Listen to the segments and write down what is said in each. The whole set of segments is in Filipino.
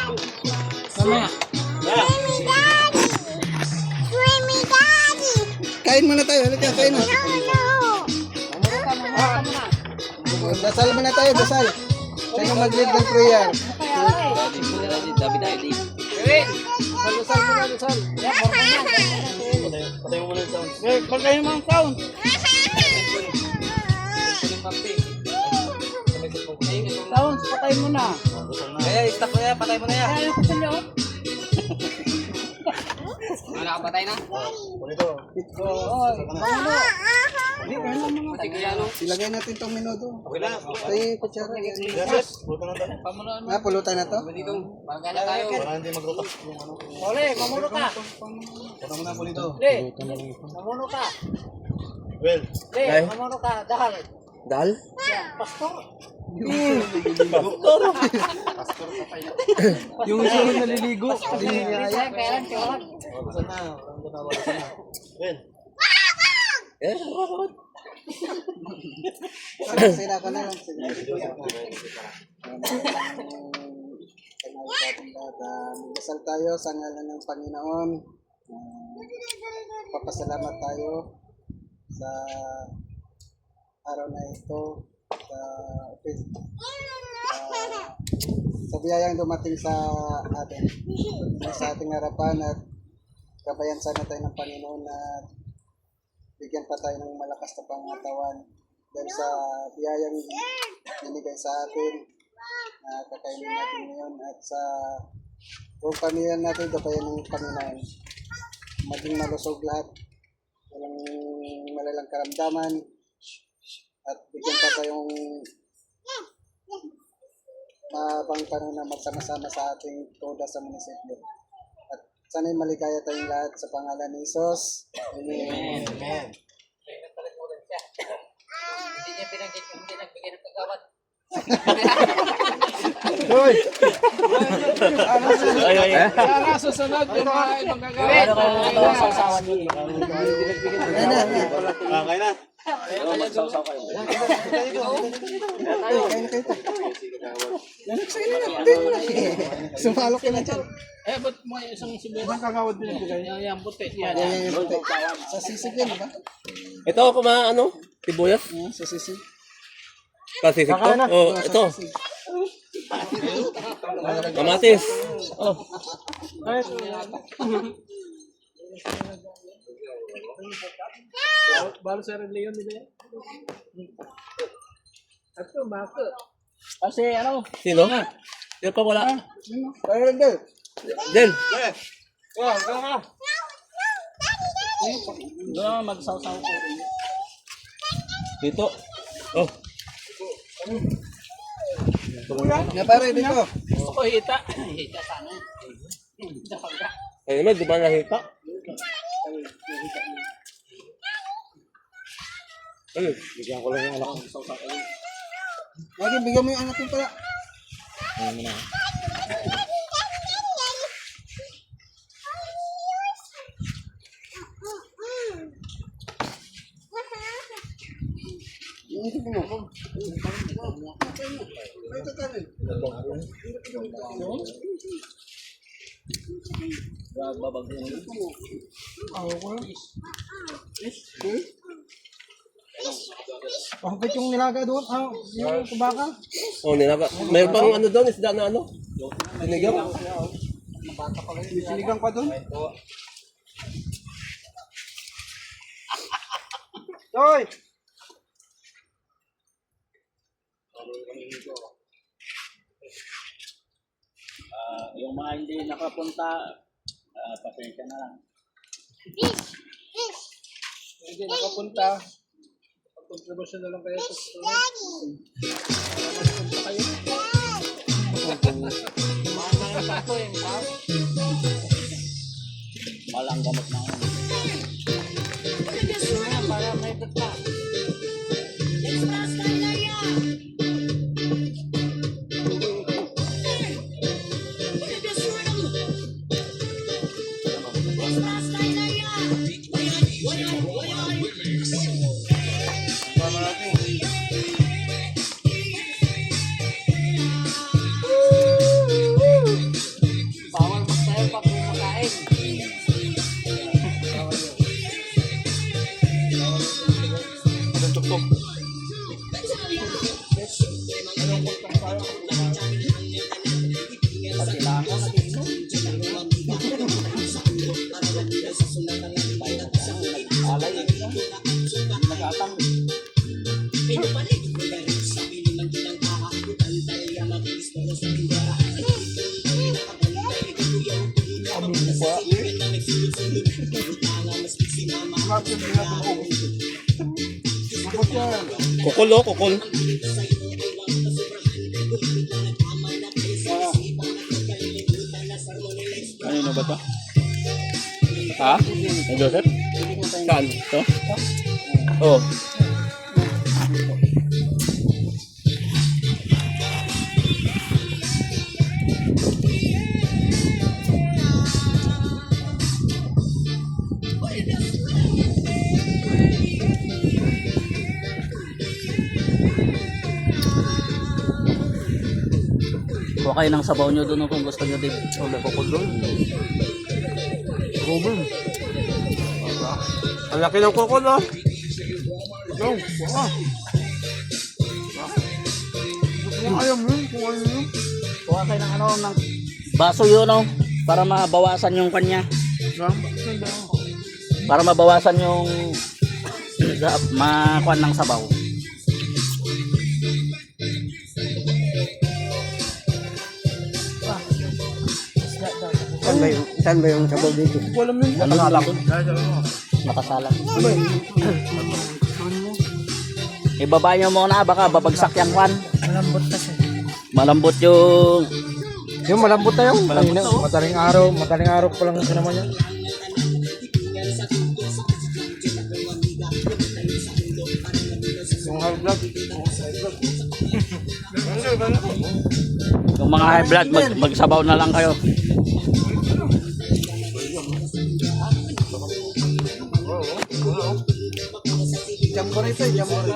Mamaya. Kain muna tayo. Halika, kain na. Dasal muna tayo, dasal. Tayo mag-lead ng prayer. Dasal muna, dasal. Patay mo muna yung sound. Patay mo ang sound. Sound, patay mo na. Kaya, stop mo na yan, patay mo na yan. Kaya ko sa inyo. Nakapatay na? Oo. Ilagay natin itong minuto. Okay na. Ay, kutsara. Pulutan na to? Magana tayo. Ole, mamuno ka. Le, mamuno ka. Well. Le, mamuno ka. Dahal. Dal? Pastor. Yung sunod naliligo. Kailan siya? Sila ka na lang. Magdasal tayo sa ngalan ng Panginoon. Papasalamat tayo sa araw na ito, sa biyayang dumating sa atin, sa ating harapan, at gabayan sana tayo ng Panginoon na bigyan pa tayo ng malakas na pangatawan dahil sa biyayang binigay sa atin na kakainin natin ngayon, at sa buong pamilya natin gabayan ng Panginoon, maging malusog lahat, walang malalang karamdaman, at bigyan pa tayong mahabang panahon na magsama-sama sa ating toda sa munisipyo. At sana'y maligaya tayong lahat sa pangalan ni Jesus. Amen. Amen. Hindi niya binanggit yung hindi nagbigay ng kagawad. Hoy! Sana susunod yung mga ibang gagawin. Okay na. Sumalok ka na dyan. Eh, ba't mo isang sibuyas ang kagawad binibigay niya? Yan, puti. Yan. Sa sisig yan, diba? Ito ako ano? Sibuyas? Sa sisig. Pasisig to? Oh, ito. Kamatis. Oh. Baru sa Red Leon nila yan. Ito, bako. Kasi ano? Sino? Sino pa wala? Ayun, Del. Del. Doon magsaw-saw ko. Dito. Oh. Nga pare, dito. Gusto ko hita. Hita sana. Ay, naman, di ba nakita? Ay, Bigyan ko lang yung anak ko. Lagi, bigyan mo yung anak mo pala. Bakit yung nilaga doon? Yung kubaka? oh, nilaba. Mayroon pang ano doon, isda na ano? Sinigang. May sinigang pa doon? Hoy! Yung mga hindi nakapunta, pasensya na lang. Hindi nakapunta, pag-contribution na lang kayo sa student. Punta kayo. Mahal sa ako eh, mahal. Mahal ang gamot na ako. Para may data. Kukul oh, kukul. Kanino ba to? Ha? Ang Joseph? Saan? Ito? Oh. Kuha kayo ng sabaw nyo doon kung gusto nyo din. Oh, may kukul doon. Ang laki ng kukul oh. Kuha kayo ng ano, ng baso yun oh, para mabawasan yung kanya. Para mabawasan yung makuan ng sabaw. Saan ba yung sabaw dito? Nakasalang. Ibaba nyo muna, baka babagsak yung kwan. Malambot kasi. Malambot yung Yung malambot na yun. Madaling araw pa lang naman yan. Yung high blood. yung mga high blood, magsabaw na lang kayo. Jambo na ito, jambo na.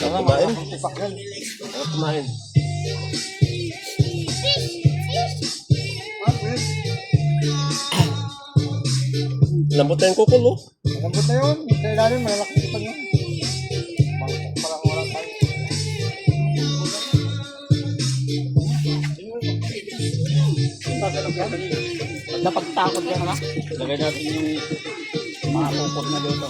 Kumain. Kumain. Lambot na yung kukul oh. Malambot na yun. Sa ilalim, malalaki pa yun. Bangkok pa lang wala tayo. Napagtakot ka na. Lagay natin yung mga kukot na dito.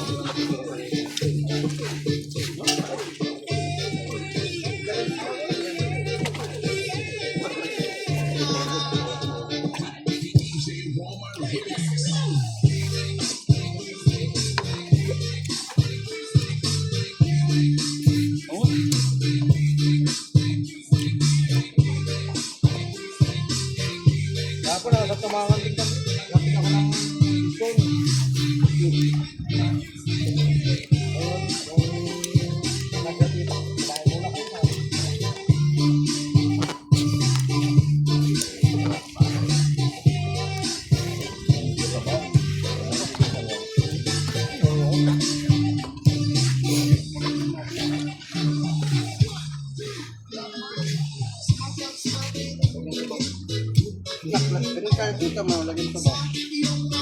Ako na, sa tumangan din kami. Lapit ako ng phone. Nagkatita. Dahil muna kayo. Pero kahit dito mo, lagyan ko ba?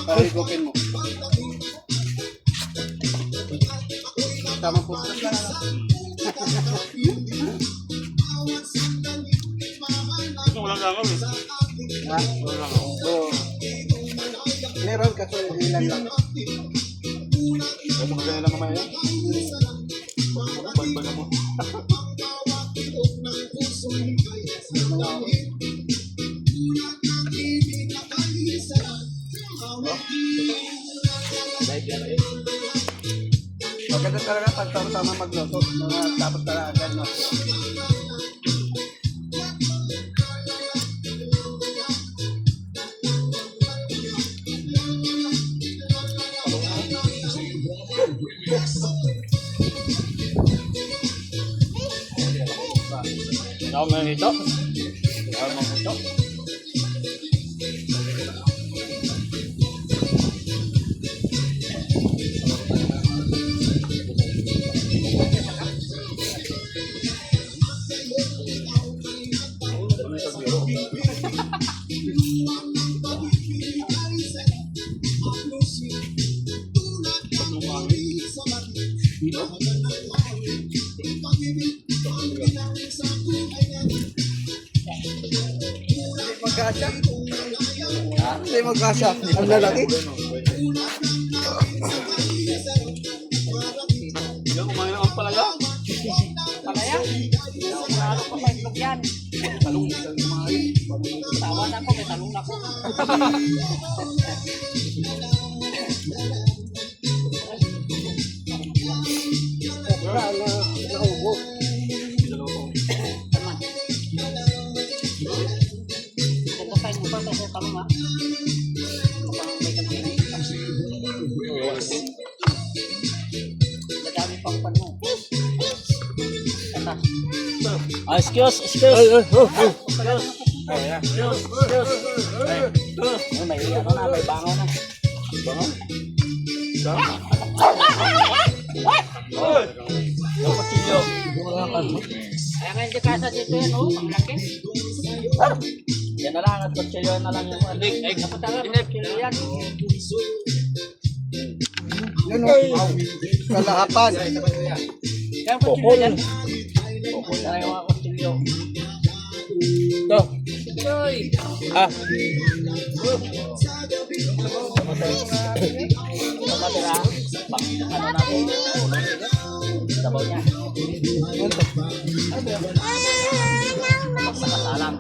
Para higupin mo. Tama po. Ito walang gagawin. Ha? Oo. Meron kasi ilan lang. Ito maganda lang mamaya. Balbal mo. Maganda talaga pag sama magluto. Mga tapos talaga agad, no? Ako mga ito. Ako mga ito. Magkasya? Hindi magkasya. Ang lalaki. Kapag mo pa sa tanong ha. Kapag may kamay. Madami pang pano. Excuse. May ano na, may bangaw na. Yung pasilyo. Kaya nga hindi kasa dito yan, oh. Ang laki. Yan na lang, at pasilyo na lang yung adik. Ay, kapatalan, pasilyo yan. Yun o. Kalahapan. Kaya pasilyo yan. Pukul na lang yung mga pasilyo. Ito. Ah, Kapatira, pang ano natin. Sabaw niya. Pagkakasalang.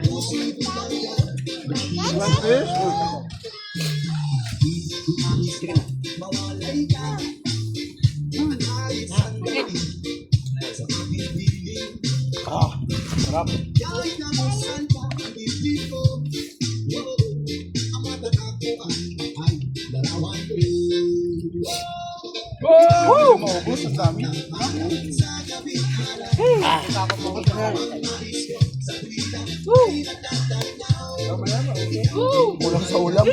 Sarap. Wow! Maubos, ang dami. Kulang sa ulam.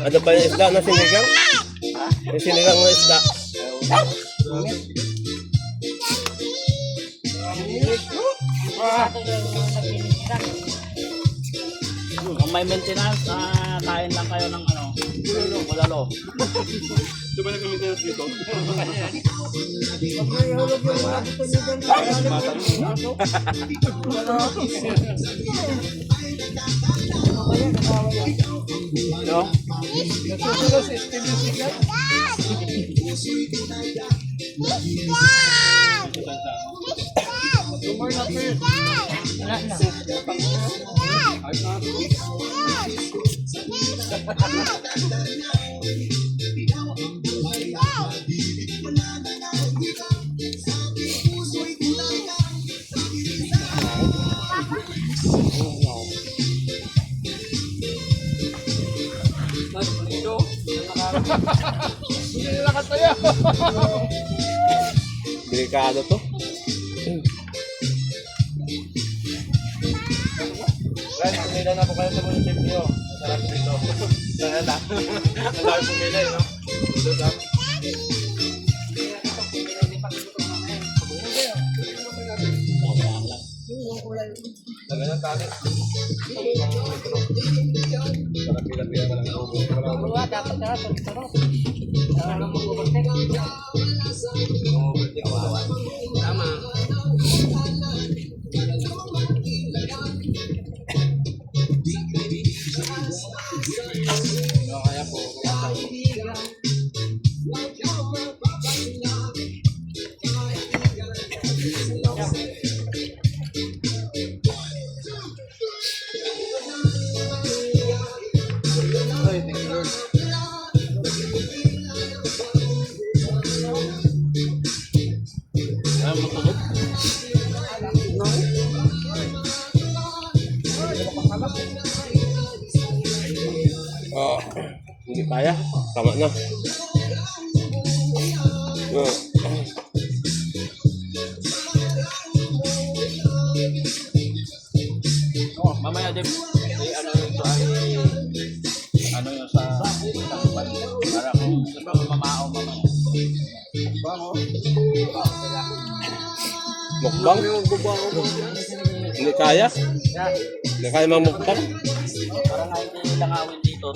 ano ba yung isda na sinigang? Yung sinigang na isda. Kung may maintenance, kain lang kayo ng ano, bulalo. Di ba nag-maintenance dito? No? Nasusunod si Steven Seagal. Lumar na first. Wala na. Hindi nila kataya. Delikado to. Guys, pumila na po kayo sa munisipyo. Masarap dito. Sana na. Ang dami pumila eh, no? Dito na. Lagyan ng tali. Para pila-pila ka lang. Wala, dapat na, sarap. Tama. Kaya po. Ay, thank you, Lord. Ayaw matulog. Ah, hindi kaya. Tama na. Ah. Oh, mamaya din. Ano yung sa ano yung sa takpan. Para kung mamao mamaya. Mukbang? Hindi kaya? Hindi kaya mang mukbang? Parang nga hindi langawin dito.